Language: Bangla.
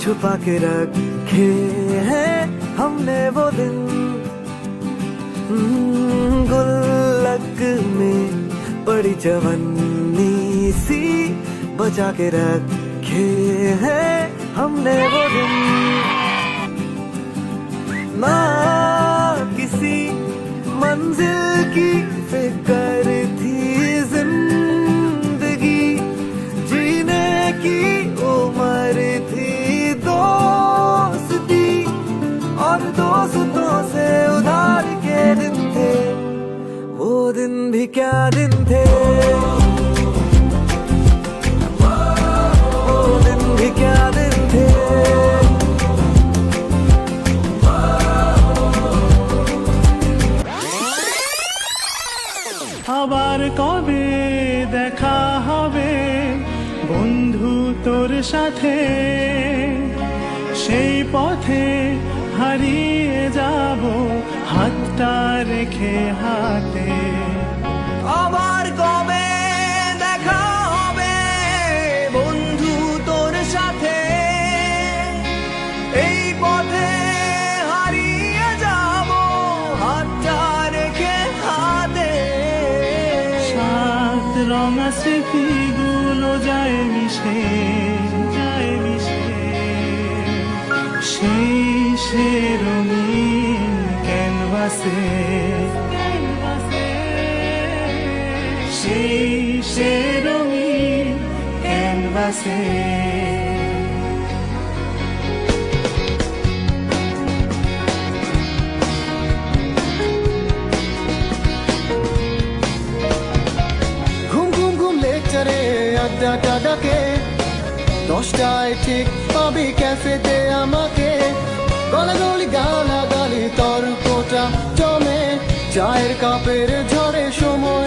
छुपा के रखे हैं हमने वो दिन, गुल्लक में पड़ी जवानी सी बचा के रखे हैं हमने वो दिन। ना किसी मंजिल की फिक्र थी, जिंदगी जीने की उम्र थी, दोस्ती और दोस्तों से उधार के दिन थे, वो दिन भी क्या दिन थे, वो दिन भी क्या दिन थे। আবার কবে দেখা হবে বন্ধু তোর সাথে, সেই পথে হারিয়ে যাব হাতটা রেখে হাতে। আবার কবে দেখা হবে বন্ধু তোর সাথে, এই পথে হারিয়ে যাব হাতটা রেখে হাতে। সাত রঙা স্মৃতিগুলো যায় মিশে, যায় মিশে, সেই সে রঙিন ক্যানভাসে, সেই সে রঙিন ক্যানভাসে। ঘুম ঘুম ঘুম লেকচারে আড্ডাটা ডাকে, 10টায় ঠিক পাবি ক্যাফেতে আমাকে। গলাগলি গালাগালি তর্কটা জমে, চায়ের কাপের ঝড়ে সময়